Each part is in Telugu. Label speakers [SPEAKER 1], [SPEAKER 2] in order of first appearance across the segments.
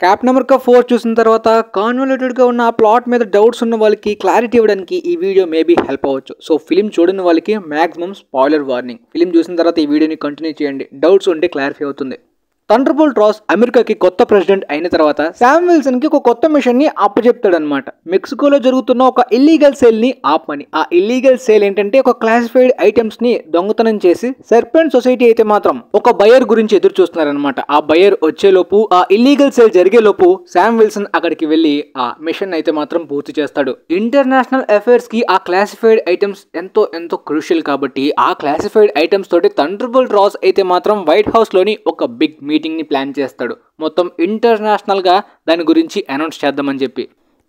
[SPEAKER 1] క్యాప్టెన్ అమెరికా 4 చూసిన తర్వాత కాన్వల్యూటెడ్గా ఉన్న ఆ ప్లాట్ మీద డౌట్స్ ఉన్న వాళ్ళకి క్లారిటీ ఇవ్వడానికి ఈ వీడియో మేబీ హెల్ప్ అవ్వచ్చు. సో ఫిలిం చూడని వాళ్ళకి మాక్సిమం స్పాయిలర్ వార్నింగ్. ఫిలిం చూసిన తర్వాత ఈ వీడియోని కంటిన్యూ చేయండి, డౌట్స్ ఉంటే క్లారిఫై అవుతుంది. థండర్బోల్ట్ రాస్ అమెరికాకి కొత్త ప్రెసిడెంట్ అయిన తర్వాత శామ్ విల్సన్ కి ఒక కొత్త మిషన్ ని అప్పచెప్తాడనమాట. మెక్సికోలో జరుగుతున్న ఒక ఇల్లీగల్ సేల్ ని ఆపమని. ఆ ఇల్లీగల్ సేల్ ఏంటంటే ఒక క్లాసిఫైడ్ ఐటమ్స్ ని దొంగతనం చేసి సర్పెంట్ సొసైటీ అయితే మాత్రం ఒక బయర్ గురించి ఎదురు చూస్తున్నారనమాట. ఆ బయర్ వచ్చేలోపు, ఆ ఇల్లీగల్ సేల్ జరిగేలోపు శామ్ విల్సన్ అక్కడికి వెళ్లి ఆ మిషన్ అయితే మాత్రం పూర్తి చేస్తాడు. ఇంటర్నేషనల్ అఫైర్స్ కి ఆ క్లాసిఫైడ్ ఐటమ్స్ ఎంతో క్రూషియల్ కాబట్టి ఆ క్లాసిఫైడ్ ఐటమ్స్ తోటి థండర్బోల్ట్ రాస్ అయితే మాత్రం వైట్ హౌస్ లోని ఒక బిగ్ మీటింగ్ ని ప్లాన్ చేస్తాడు. మొత్తం ఇంటర్నేషనల్ గా దాని గురించి అనౌన్స్ చేద్దామని చెప్పి.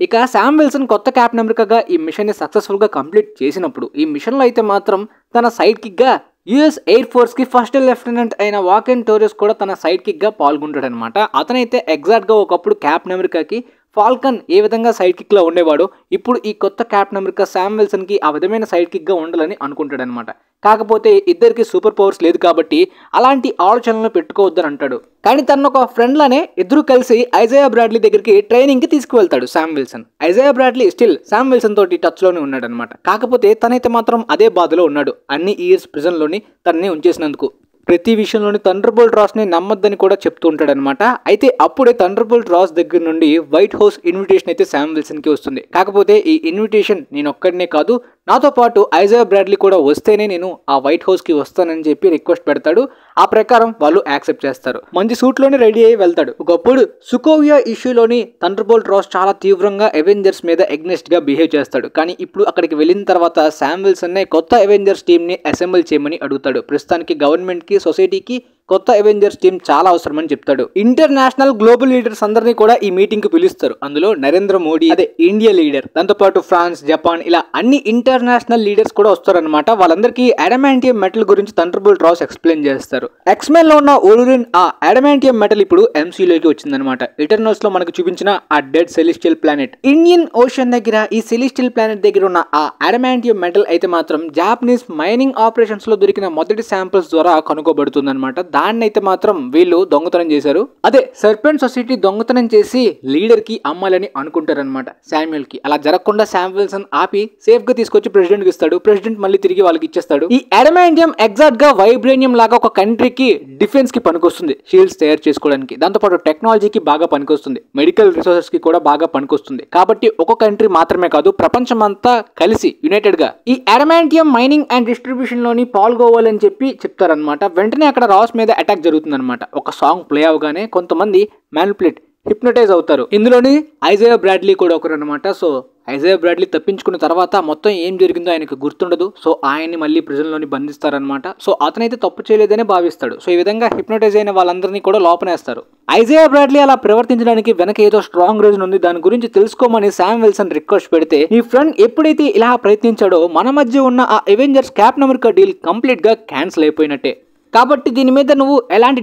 [SPEAKER 1] ఇక శామ్ విల్సన్ కొత్త క్యాప్టెన్ అమెరికాగా ఈ మిషన్ ని సక్సెస్ఫుల్ గా కంప్లీట్ చేసినప్పుడు ఈ మిషన్ లో అయితే మాత్రం తన సైడ్ కిక్ గా యుఎస్ ఎయిర్ ఫోర్స్ కి ఫస్ట్ లెఫ్టినెంట్ అయిన వాకెన్ టోరెస్ కూడా తన సైడ్ కిక్ గా పాల్గొంటాడు అనమాట. అతనైతే ఎగ్జాక్ట్ గా ఒకప్పుడు క్యాప్టెన్ అమెరికాకి ఫాల్కన్ ఏ విధంగా సైడ్ కిక్ లో ఉండేవాడు, ఇప్పుడు ఈ కొత్త క్యాప్టెన్ అమెరికా శామ్ విల్సన్ కి ఆ విధమైన సైడ్ కిక్ గా ఉండాలని అనుకుంటాడు అనమాట. కాకపోతే ఇద్దరికి సూపర్ పవర్స్ లేదు కాబట్టి అలాంటి ఆలోచనలు పెట్టుకోవద్దని అంటాడు. కానీ తన ఒక ఫ్రెండ్ లానే ఇద్దరు కలిసి ఐజాయా బ్రాడ్లీ దగ్గరికి ట్రైనింగ్ కి తీసుకువెళ్తాడు Sam Wilson. Isaiah Bradley still Sam Wilson తోటి టచ్ లోనే ఉన్నాడు అనమాట. కాకపోతే తనైతే మాత్రం అదే బాధలో ఉన్నాడు, అన్ని ఇయర్స్ ప్రిజన్ లోని తనని ఉంచేసినందుకు. ప్రతి విషయంలోని థండర్బోల్ట్ రాస్ ని నమ్మొద్దని కూడా చెప్తూ ఉంటాడు అనమాట. అయితే అప్పుడే థండర్బోల్ట్ రాస్ దగ్గర నుండి వైట్ హౌస్ ఇన్విటేషన్ అయితే శామ్ విల్సన్ కి వస్తుంది. కాకపోతే ఈ ఇన్విటేషన్ నేను ఒక్కడనే కాదు, నాతో పాటు ఐజాయా బ్రాడ్లీ కూడా వస్తేనే నేను ఆ వైట్ హౌస్ కి వస్తానని చెప్పి రిక్వెస్ట్ పెడతాడు. ఆ ప్రకారం వాళ్ళు యాక్సెప్ట్ చేస్తారు. మంచి సూట్ లోనే రెడీ అయ్యి వెళ్తాడు. ఒకప్పుడు సుకోవియా ఇష్యూలోని థండర్బోల్ట్ రాస్ చాలా తీవ్రంగా అవెంజర్స్ మీద ఎగ్నెస్ట్ గా బిహేవ్ చేస్తాడు. కానీ ఇప్పుడు అక్కడికి వెళ్ళిన తర్వాత శామ్ విల్సన్ నే కొత్త అవెంజర్స్ టీమ్ ని అసెంబుల్ చేయమని అడుగుతాడు. ప్రస్తుతానికి గవర్నమెంట్ కి, సొసైటీకి కొత్త అవెంజర్స్ టీం చాలా అవసరమని చెప్తాడు. ఇంటర్నేషనల్ గ్లోబల్ లీడర్స్ అందరినీ కూడా ఈ మీటింగ్ కి పిలుస్తారు. అందులో నరేంద్ర మోడీ, అదే ఇండియా లీడర్, దాంతో పాటు ఫ్రాన్స్, జపాన్, ఇలా అన్ని ఇంటర్నేషనల్ లీడర్స్ కూడా వస్తారనమాట. వాళ్ళందరికీ అడమాంటియం మెటల్ గురించి థండర్బోల్ట్ రాస్ ఎక్స్ప్లెయిన్ చేస్తారు. ఎక్స్మెన్ లో ఉన్న ఓలురిన్ ఆ అడమాంటియం మెటల్ ఇప్పుడు ఎంసీయూలోకి వచ్చిందనమాట. ఇటర్నల్స్ లో మనకు చూపించిన ఆ dead celestial planet, Indian ocean దగ్గర ఈ సెలిస్టియల్ ప్లానెట్ దగ్గర ఉన్న ఆ అడమాంటియం మెటల్ అయితే మాత్రం జాపనీస్ మైనింగ్ ఆపరేషన్స్ లో దొరికిన మొదటి శాంపిల్స్ ద్వారా కనుగొబడుతుంది అనమాట. దాన్ని అయితే మాత్రం వీళ్ళు దొంగతనం చేశారు. అదే సర్పెంట్ సొసైటీ దొంగతనం చేసి లీడర్ కి అమ్మాలని అనుకుంటారనమాట శామ్యుయల్ కి. అలా జరగకుండా శామ్ విల్సన్ ఆపి సేఫ్ గా తీసుకొచ్చి ప్రెసిడెంట్ కి ఇస్తాడు. ప్రెసిడెంట్ మళ్ళీ తిరిగి వాళ్ళకి ఇచ్చేస్తాడు. ఈ అడమాంటియం ఎగ్జాక్ట్ గా వైబ్రేనియం లాగా ఒక కంట్రీకి డిఫెన్స్ కి పనికొస్తుంది, షీల్డ్స్ తయారు చేసుకోవడానికి. దాంతో పాటు టెక్నాలజీకి బాగా పనికొస్తుంది, మెడికల్ రిసోర్సెస్ కి కూడా బాగా పనికొస్తుంది. కాబట్టి ఒక కంట్రీ మాత్రమే కాదు, ప్రపంచం అంతా కలిసి యునైటెడ్ గా ఈ అడమాంటియం మైనింగ్ అండ్ డిస్ట్రిబ్యూషన్ లోని పాల్గొవాలని చెప్పి చెప్తారనమాట. వెంటనే అక్కడ రాస్ మీద అటాక్ జరుగుతుంది అనమాట. ఒక సాంగ్ ప్లే అవగానే కొంతమంది మ్యానిపులేట్, హిప్నటైజ్ అవుతారు. ఇందులోని ఐజాయా బ్రాడ్లీ కూడా ఒకరు అనమాట. సో ఐజాయా బ్రాడ్లీ తప్పించుకున్న తర్వాత మొత్తం ఏం జరిగిందో ఆయనకు గుర్తుండదు. సో ఆయన్ని మళ్ళీ ప్రిజన్ లోని బంధిస్తారనమాట. సో అతనైతే తప్పు చేయలేదని భావిస్తాడు. సో ఈ విధంగా హిప్నటైజ్ అయిన వాళ్ళందరినీ కూడా లోపనేస్తారు. ఐజాయా బ్రాడ్లీ అలా ప్రవర్తించడానికి వెనక ఏదో స్ట్రాంగ్ రీజన్ ఉంది, దాని గురించి తెలుసుకోమని శామ్ విల్సన్ రిక్వెస్ట్ పెడితే, నీ ఫ్రెండ్ ఎప్పుడైతే ఇలా ప్రయత్నించాడో మన మధ్య ఉన్న ఆ Avengers captain America deal complete గా క్యాన్సిల్ అయిపోయినట్టే. కాబట్టి దీని మీద నువ్వు ఎలాంటి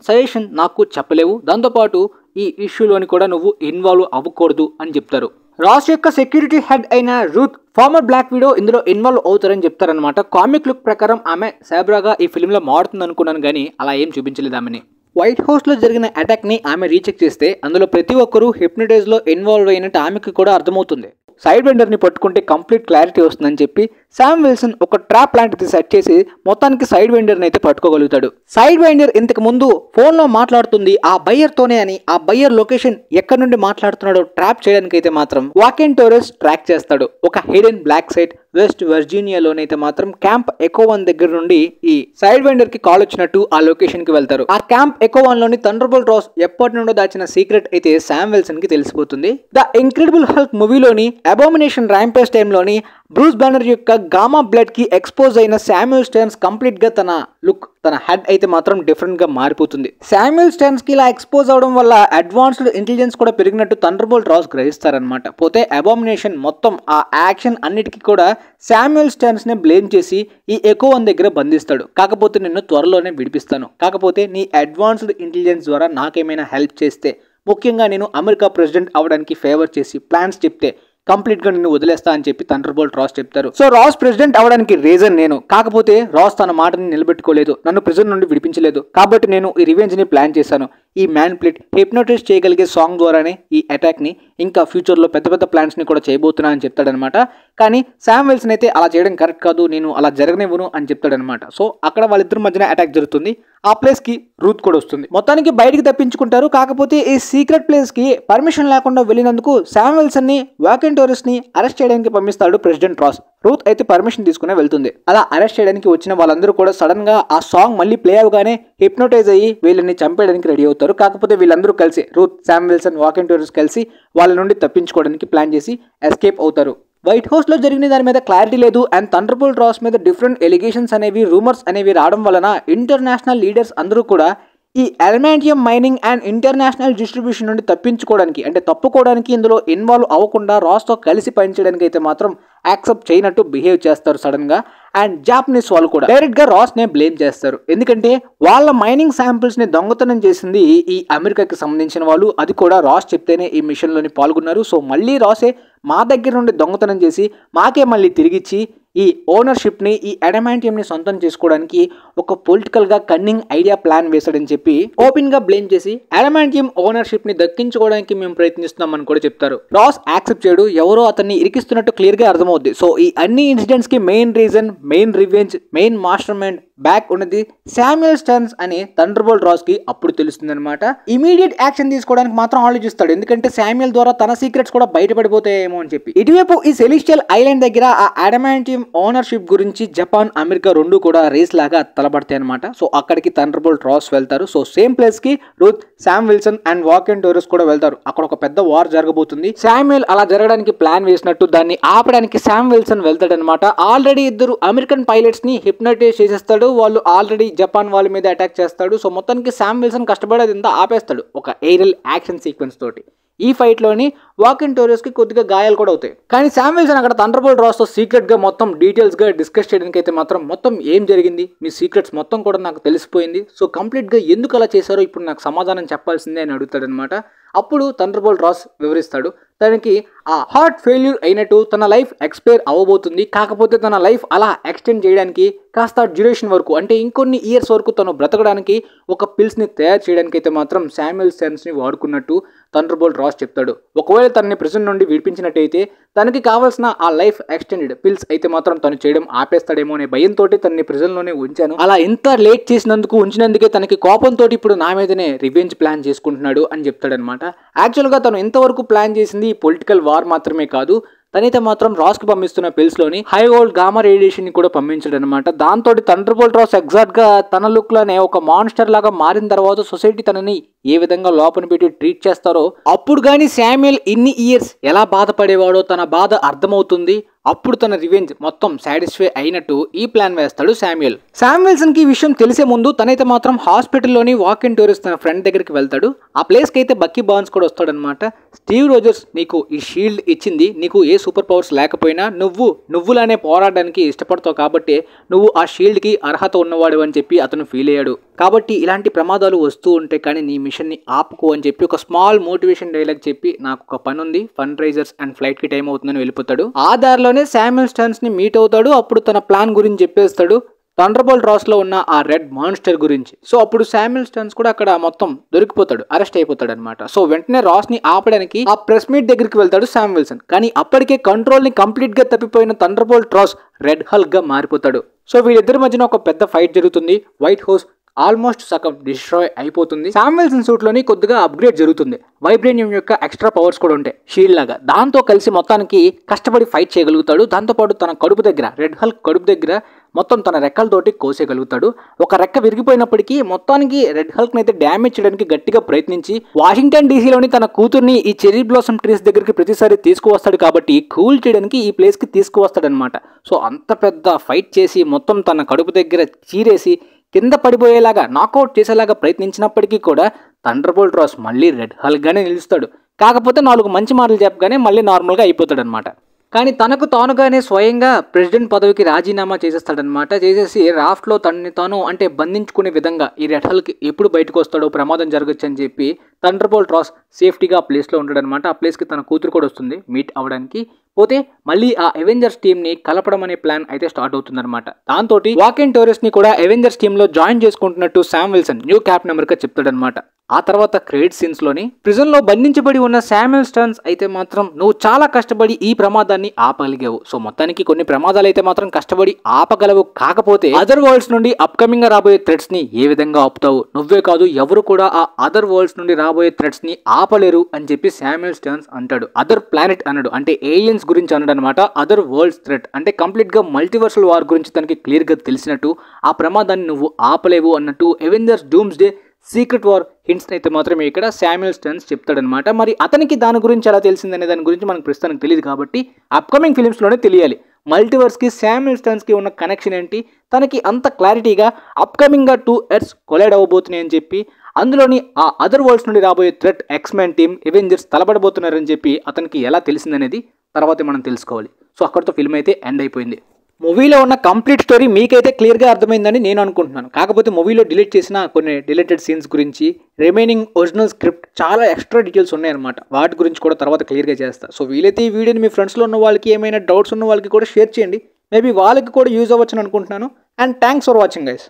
[SPEAKER 1] సజెషన్ నాకు చెప్పలేవు, దాంతోపాటు ఈ ఇష్యూలోని కూడా నువ్వు ఇన్వాల్వ్ అవ్వకూడదు అని చెప్తారు. రాస్ యొక్క సెక్యూరిటీ హెడ్ అయిన రూత్, ఫార్మర్ బ్లాక్ విడో ఇందులో ఇన్వాల్వ్ అవుతారని చెప్తారనమాట. కామిక్ లుక్ ప్రకారం ఆమె సాబ్రాగా ఈ ఫిల్మ్లో మారుతుంది అనుకున్నాను, కానీ అలా ఏం చూపించలేదు ఆమెని. వైట్ హౌస్ లో జరిగిన అటాక్ ని ఆమె రీచెక్ చేస్తే అందులో ప్రతి ఒక్కరూ హిప్నటైజ్ లో ఇన్వాల్వ్ అయినట్టు ఆమెకి కూడా అర్థమవుతుంది. సైడ్ వెండర్ ని పట్టుకుంటే కంప్లీట్ క్లారిటీ వస్తుందని చెప్పి శామ్ విల్సన్ ఒక ట్రాప్ లాంటిది సెట్ చేసి మొత్తానికి సైడ్ వెండర్ ని అయితే పట్టుకోగలుగుతాడు. సైడ్ వెండర్ ఇంతకు ముందు ఫోన్ లో మాట్లాడుతుంది ఆ బయ్యర్ తోనే అని, ఆ బయ్యర్ లొకేషన్ ఎక్కడి నుండి మాట్లాడుతున్నాడో ట్రాప్ చేయడానికి అయితే మాత్రం వాకెన్ టోరెస్ ట్రాక్ చేస్తాడు. ఒక హిడెన్ బ్లాక్ సైట్ వెస్ట్ వర్జీనియాలోనైతే మాత్రం క్యాంప్ ఎకో 1 దగ్గర నుండి ఈ సైడ్ వెండర్ కి కాల్ వచ్చినట్టు ఆ లొకేషన్ కి వెళ్తారు. ఆ క్యాంప్ ఎకో 1 లోని థండర్బోల్ట్ రాస్ ఎప్పటి నుండో దాచిన సీక్రెట్ అయితే శామ్ విల్సన్ కి తెలిసిపోతుంది. ద ఇంక్రెడిబుల్ హల్క్ మూవీలోని అబామినేషన్ ర్యాంపేజ్ టైంలోని బ్రూస్ బ్యానర్ యొక్క గామా బ్లడ్ కి ఎక్స్పోజ్ అయిన శామ్యూల్ స్టర్న్స్ కంప్లీట్ గా తన లుక్, తన హెడ్ అయితే మాత్రం డిఫరెంట్ గా మారిపోతుంది. శామ్యూల్ స్టర్న్స్ కి ఇలా ఎక్స్పోజ్ అవడం వల్ల అడ్వాన్స్డ్ ఇంటెలిజెన్స్ కూడా పెరిగినట్టు థండర్బోల్ట్ రాస్ గ్రహిస్తారనమాట. పోతే అబామినేషన్ మొత్తం ఆ యాక్షన్ అన్నిటికీ కూడా శామ్యూల్ స్టర్న్స్ ని బ్లేమ్ చేసి ఈ ఎకో 1 దగ్గర బంధిస్తాడు. కాకపోతే నిన్ను త్వరలోనే విడిపిస్తాను, కాకపోతే నీ అడ్వాన్స్డ్ ఇంటెలిజెన్స్ ద్వారా నాకేమైనా హెల్ప్ చేస్తే, ముఖ్యంగా నేను అమెరికా ప్రెసిడెంట్ అవడానికి ఫేవర్ చేసి ప్లాన్స్ చెప్తే కంప్లీట్ గా నిన్ను వదిలేస్తా అని చెప్పి థండర్బోల్ట్ రాస్ చెప్తారు. సో రాస్ ప్రెసిడెంట్ అవడానికి రీజన్ నేను, కాకపోతే రాస్ తన మాటని నిలబెట్టుకోలేదు, నన్ను ప్రిజన్ నుండి విడిపించలేదు, కాబట్టి నేను ఈ రివెంజ్ ని ప్లాన్ చేశాను. ఈ మ్యానిపులేట్ హిప్నోటైజ్ చేయగలిగే సాంగ్ ద్వారానే ఈ అటాక్ని ఇంకా ఫ్యూచర్లో పెద్ద పెద్ద ప్లాన్స్ని కూడా చేయబోతున్నా అని చెప్తాడనమాట. కానీ శామ్ విల్సన్ అయితే అలా చేయడం కరెక్ట్ కాదు, నేను అలా జరగనివ్వను అని చెప్తాడనమాట. సో అక్కడ వాళ్ళిద్దరి మధ్యన అటాక్ జరుగుతుంది. ఆ ప్లేస్కి రూత్ కూడా వస్తుంది. మొత్తానికి బయటికి తప్పించుకుంటారు. కాకపోతే ఈ సీక్రెట్ ప్లేస్కి పర్మిషన్ లేకుండా వెళ్ళినందుకు శామ్ విల్సన్ని వాకిన్ టోరెస్ని అరెస్ట్ చేయడానికి పంపిస్తాడు ప్రెసిడెంట్ రాస్. రూత్ అయితే పర్మిషన్ తీసుకునే వెళ్తుంది. అలా అరెస్ట్ చేయడానికి వచ్చిన వాళ్ళందరూ కూడా సడన్ గా ఆ సాంగ్ మళ్ళీ ప్లే అవగానే హిప్నోటైజ్ అయ్యి వీళ్ళని చంపేయడానికి రెడీ అవుతారు. కాకపోతే వీళ్ళందరూ కలిసి Ruth, Sam Wilson, walk-in Torres కలిసి వాళ్ళ నుండి తప్పించుకోవడానికి ప్లాన్ చేసి ఎస్కేప్ అవుతారు. వైట్ హౌస్ లో జరిగిన దాని మీద క్లారిటీ లేదు అండ్ థండర్బోల్ట్ రాస్ మీద డిఫరెంట్ ఎలిగేషన్స్ అనేవి, రూమర్స్ అనేవి రావడం వలన ఇంటర్నేషనల్ లీడర్స్ అందరూ కూడా ఈ అల్మాంటియం మైనింగ్ అండ్ ఇంటర్నేషనల్ డిస్ట్రిబ్యూషన్ నుండి తప్పించుకోవడానికి అంటే తప్పుకోవడానికి ఇందులో ఇన్వాల్వ్ అవ్వకుండా రాస్తో కలిసి పనిచేయడానికి అయితే మాత్రం యాక్సెప్ట్ చేయనట్టు బిహేవ్ చేస్తారు సడన్ గా. అండ్ జాపనీస్ వాళ్ళు కూడా డైరెక్ట్ గా రాస్ నే బ్లేమ్ చేస్తారు. ఎందుకంటే వాళ్ళ మైనింగ్ శాంపిల్స్ ని దొంగతనం చేసింది ఈ అమెరికాకి సంబంధించిన వాళ్ళు, అది కూడా రాస్ చెప్తేనే ఈ మిషన్ లోని పాల్గొన్నారు. సో మళ్ళీ రాసే మా దగ్గర నుండి దొంగతనం చేసి మాకే మళ్ళీ తిరిగిచ్చి ఈ ఓనర్షిప్ని, ఈ అడమాంటియంని సొంతం చేసుకోవడానికి ఒక పొలిటికల్గా కన్నింగ్ ఐడియా ప్లాన్ వేశాడని చెప్పి ఓపెన్గా బ్లేమ్ చేసి అడమాంటియం ఓనర్షిప్ని దక్కించుకోవడానికి మేము ప్రయత్నిస్తున్నామని కూడా చెప్తారు. రాస్ యాక్సెప్ట్ చేయడు, ఎవరో అతన్ని ఇరికిస్తున్నట్టు క్లియర్గా అర్థమవుద్ది. సో ఈ అన్ని ఇన్సిడెంట్స్కి main reason, main revenge, main mastermind back ఉన్నది శామ్యుయల్ స్టర్న్స్ అని థండర్బోల్ట్ రాస్ కి అప్పుడు తెలుస్తుంది అనమాట. ఇమీడియట్ యాక్షన్ తీసుకోవడానికి మాత్రం ఆలోచిస్తాడు, ఎందుకంటే శామ్యుయల్ ద్వారా తన సీక్రెట్స్ కూడా బయటపడిపోతాయేమో అని చెప్పి. ఇటువైపు ఈ సెలిస్టియల్ ఐలాండ్ దగ్గర ఆ అడమాంటియం ఓనర్షిప్ గురించి జపాన్, అమెరికా రెండు కూడా రేస్ లాగా తలబడతాయి అనమాట. సో అక్కడికి థండర్బోల్ట్ రాస్ వెళ్తారు. సో సేమ్ ప్లేస్ కి Ruth, Sam Wilson and walk-in Torres కూడా వెళ్తారు. అక్కడ ఒక పెద్ద వార్ జరగబోతుంది. శామ్యుయల్ అలా జరగడానికి ప్లాన్ వేసినట్టు దాన్ని ఆపడానికి శామ్ విల్సన్ వెళ్తాడనమాట. ఆల్రెడీ ఇద్దరు అమెరికన్ పైలట్స్ ని హిప్నటైజ్ చేసేస్తాడు. వాళ్ళు ఆల్రెడీ జపాన్ వాళ్ళ మీద అటాక్ చేస్తాడు. సో మొత్తానికి శామ్ విల్సన్ కష్టపడేది ఇంత ఆపేస్తాడు ఒక ఏరియల్ యాక్షన్ సీక్వెన్స్ తోటి. ఈ ఫైట్ లోని వాకిన్ టోరెస్ కి కొద్దిగా గాయాలు కూడా అవుతాయి. కానీ శామ్ విల్సన్ అక్కడ థండర్బోల్ట్ రాస్ తో సీక్రెట్ గా మొత్తం డీటెయిల్స్ గా డిస్కస్ చేయడానికి అయితే మాత్రం మొత్తం ఏం జరిగింది, మీ సీక్రెట్స్ మొత్తం కూడా నాకు తెలిసిపోయింది, సో కంప్లీట్ గా ఎందుకు అలా చేశారో ఇప్పుడు నాకు సమాధానం చెప్పాల్సిందే అని అడుగుతాడు అనమాట. అప్పుడు థండర్బోల్ట్ రాస్ వివరిస్తాడు, తనకి ఆ హార్ట్ ఫెయిల్యూర్ అయినట్టు తన లైఫ్ ఎక్స్పైర్ అవ్వబోతుంది. కాకపోతే తన లైఫ్ అలా ఎక్స్టెండ్ చేయడానికి కాస్త డ్యూరేషన్ వరకు అంటే ఇంకొన్ని ఇయర్స్ వరకు తను బ్రతకడానికి ఒక పిల్స్ని తయారు చేయడానికి అయితే మాత్రం శామ్యుయల్ స్టర్న్స్ని వాడుకున్నట్టు థండర్బోల్ట్ రాస్ చెప్తాడు. ఒకవేళ తనని ప్రిజన్ నుండి విడిపించినట్టయితే తనకి కావాల్సిన ఆ లైఫ్ ఎక్స్టెండెడ్ పిల్స్ అయితే మాత్రం తను చేయడం ఆపేస్తాడేమో అనే భయంతో తనని ప్రిజన్లోనే ఉంచాను. అలా ఎంత లేట్ చేసినందుకు ఉంచినందుకే తనకి కోపంతో ఇప్పుడు నా మీదనే రివెంజ్ ప్లాన్ చేసుకుంటున్నాడు అని చెప్తాడనమాట. యాక్చువల్గా తను ఇంతవరకు ప్లాన్ చేసింది పొలిటికల్ వార్ మాత్రమే కాదు, తనైతే మాత్రం రాస్ కి పంపిస్తున్న పిల్స్ లోని హై వోల్ట్ గామా రేడియేషన్ ని కూడా పంపించాడు అనమాట. దాంతో థండర్బోల్ట్ రాస్ ఎగ్జాక్ట్ గా తన లుక్ లోనే ఒక మాన్స్టర్ లాగా మారిన తర్వాత సొసైటీ తనని ఏ విధంగా లోపల పెట్టి ట్రీట్ చేస్తారో అప్పుడు కానీ శామ్యుయల్ ఇన్ని ఇయర్స్ ఎలా బాధపడేవాడో తన బాధ అర్థమవుతుంది. అప్పుడు తన రివెంజ్ మొత్తం సాటిస్ఫై అయినట్టు ఈ ప్లాన్ వేస్తాడు శామ్యుయల్. శామ్ విల్సన్ కి ఈ విషయం తెలిసే ముందు తనైతే మాత్రం హాస్పిటల్లోని వాకిన్ టోరెస్ తన ఫ్రెండ్ దగ్గరికి వెళ్తాడు. ఆ ప్లేస్కి అయితే బక్కీ బార్న్స్ కూడా వస్తాడనమాట. స్టీవ్ రోజర్స్ నీకు ఈ షీల్డ్ ఇచ్చింది, నీకు ఏ సూపర్ పవర్స్ లేకపోయినా నువ్వులానే పోరాడడానికి ఇష్టపడతావు కాబట్టి నువ్వు ఆ షీల్డ్కి అర్హత ఉన్నవాడు అని చెప్పి అతను ఫీల్ అయ్యాడు. కాబట్టి ఇలాంటి ప్రమాదాలు వస్తూ ఉంటాయి కానీ నీ మిషన్ని ఆపుకో అని చెప్పి ఒక స్మాల్ మోటివేషన్ డైలాగ్ చెప్పి నాకు ఒక పని ఉంది, ఫండ్ రైజర్స్ అండ్ ఫ్లైట్ కి టైం అవుతుందని వెళ్ళిపోతాడు. ఆ దారిలోనే శామ్యుయల్ స్టర్న్స్ ని మీట్ అవుతాడు. అప్పుడు తన ప్లాన్ గురించి చెప్పేస్తాడు, థండర్బోల్ట్ రాస్ లో ఉన్న ఆ రెడ్ మాన్స్టర్ గురించి. సో అప్పుడు శామ్యుయల్ స్టర్న్స్ కూడా అక్కడ మొత్తం దొరికిపోతాడు, అరెస్ట్ అయిపోతాడు అనమాట. సో వెంటనే రాస్ ని ఆపడానికి ఆ ప్రెస్ మీట్ దగ్గరికి వెళ్తాడు శామ్ విల్సన్. కానీ అప్పటికే కంట్రోల్ ని కంప్లీట్ గా తప్పిపోయిన థండర్బోల్ట్ రాస్ రెడ్ హల్క్ గా మారిపోతాడు. సో వీళ్ళిద్దరి మధ్యన ఒక పెద్ద ఫైట్ జరుగుతుంది. వైట్ హౌస్ ఆల్మోస్ట్ సగం డిస్ట్రాయ్ అయిపోతుంది. శామ్ విల్సన్ సూట్ లోని కొద్దిగా అప్గ్రేడ్ జరుగుతుంది. వైబ్రేనియం యొక్క ఎక్స్ట్రా పవర్స్ కూడా ఉంటాయి షీల్డ్ లాగా. దాంతో కలిసి మొత్తానికి కష్టపడి ఫైట్ చేయగలుగుతాడు. దాంతోపాటు తన కడుపు దగ్గర, రెడ్ హల్క్ కడుపు దగ్గర మొత్తం తన రెక్కలతోటి కోసేయగలుగుతాడు. ఒక రెక్క విరిగిపోయినప్పటికీ మొత్తానికి రెడ్ హల్క్ అయితే డ్యామేజ్ చేయడానికి గట్టిగా ప్రయత్నించి వాషింగ్టన్ డీసీలోని తన కూతుర్ని ఈ చెర్రీ బ్లాసమ్ ట్రీస్ దగ్గరికి ప్రతిసారి తీసుకువస్తాడు కాబట్టి కూల్ చేయడానికి ఈ ప్లేస్ కి తీసుకువస్తాడనమాట. సో అంత పెద్ద ఫైట్ చేసి మొత్తం తన కడుపు దగ్గర చీరేసి కింద పడిపోయేలాగా నాకౌట్ చేసేలాగా ప్రయత్నించినప్పటికీ కూడా థండర్బోల్ట్ రాస్ మళ్ళీ రెడ్ హల్క్ గానే నిలుస్తాడు. కాకపోతే 4 మంచి మాటలు చెప్పగానే మళ్ళీ నార్మల్గా అయిపోతాడు అనమాట. కానీ తనకు తానుగానే స్వయంగా ప్రెసిడెంట్ పదవికి రాజీనామా చేసేస్తాడనమాట. చేసేసి రాఫ్ట్లో తనని తాను అంటే బంధించుకునే విధంగా ఈ రెడ్ హల్క్ ఎప్పుడు బయటకు వస్తాడో ప్రమాదం జరగచ్చు అని చెప్పి థండర్బోల్ట్ రాస్ సేఫ్టీగా ఆ ప్లేస్లో ఉంటాడనమాట. ఆ ప్లేస్కి తన కూతురు కూడా వస్తుంది మీట్ అవ్వడానికి. పోతే మళ్ళీ ఆ అవెంజర్స్ టీమ్ ని కలపడం అనే ప్లాన్ అయితే స్టార్ట్ అవుతుందన్నమాట. దాంతో వాకిన్ టోరెస్ ని కూడా అవెంజర్స్ టీమ్ లో జాయిన్ చేసుకుంటున్నట్టు Sam Wilson new Captain America చెప్తాడనమాట. ఆ తర్వాత క్రెడిట్ సీన్స్ లోని ప్రిజన్ లో బంధించబడి ఉన్న శామ్యుల్ స్టర్న్స్ అయితే మాత్రం నువ్వు చాలా కష్టపడి ఈ ప్రమాదాన్ని ఆపగలిగావు. సో మొత్తానికి కొన్ని ప్రమాదాలు అయితే మాత్రం కష్టపడి ఆపగలవు, కాకపోతే అదర్ వరల్డ్స్ నుండి అప్కమింగ్ గా రాబోయే థ్రెట్స్ ని ఏ విధంగా ఆపుతావు? నువ్వే కాదు ఎవరు కూడా ఆ అదర్ వరల్డ్స్ నుండి రాబోయే థ్రెట్స్ ని ఆపలేరు అని చెప్పి శామ్యుల్ స్టర్న్స్ అంటాడు. అదర్ ప్లానెట్ అన్నాడు, అంటే ఏలియన్స్ గురించి అన్నాడు అనమాట. అదర్ వరల్డ్స్ థ్రెట్ అంటే కంప్లీట్ గా మల్టీవర్సల్ వార్ గురించి తనకి క్లియర్ గా తెలిసినట్టు, ఆ ప్రమాదాన్ని నువ్వు ఆపలేవు అన్నట్టు Avengers dooms day secret war hints అయితే మాత్రమే ఇక్కడ శామ్యుల్ స్టర్న్స్ చెప్తాడనమాట. మరి అతనికి దాని గురించి ఎలా తెలిసిందనే దాని గురించి మనకు ప్రస్తుతానికి తెలియదు కాబట్టి అప్కమింగ్ ఫిలిమ్స్లోనే తెలియాలి. మల్టీవర్స్కి శామ్యుల్ స్టర్న్స్కి ఉన్న కనెక్షన్ ఏంటి, తనకి అంత క్లారిటీగా అప్కమింగ్గా 2 ఎర్త్స్ కొలైడ్ అవ్వబోతున్నాయి అని చెప్పి, అందులోని ఆ అదర్ వరల్డ్స్ నుండి రాబోయే థ్రెట్ ఎక్స్మెన్ టీమ్ అవెంజర్స్ తలపడబోతున్నారని చెప్పి అతనికి ఎలా తెలిసిందనేది తర్వాత మనం తెలుసుకోవాలి. సో అక్కడితో ఫిల్మ్ అయితే ఎండ్ అయిపోయింది. మూవీలో ఉన్న కంప్లీట్ స్టోరీ మీకైతే క్లియర్గా అర్థమైందని నేను అనుకుంటున్నాను. కాకపోతే మూవీలో డిలీట్ చేసిన కొన్ని డిలీటెడ్ సీన్స్ గురించి, రిమైనింగ్ ఒరిజినల్ స్క్రిప్ట్ చాలా ఎక్స్ట్రా డీటెయిల్స్ ఉన్నాయన్నమాట. వాటి గురించి కూడా తర్వాత క్లియర్గా చేస్తా. సో వీలైతే ఈ వీడియోని మీ ఫ్రెండ్స్లో ఉన్న వాళ్ళకి, ఏమైనా డౌట్స్ ఉన్న వాళ్ళకి కూడా షేర్ చేయండి. మేబీ వాళ్ళకి కూడా యూజ్ అవ్వచ్చని అనుకుంటున్నాను. And thanks for watching guys.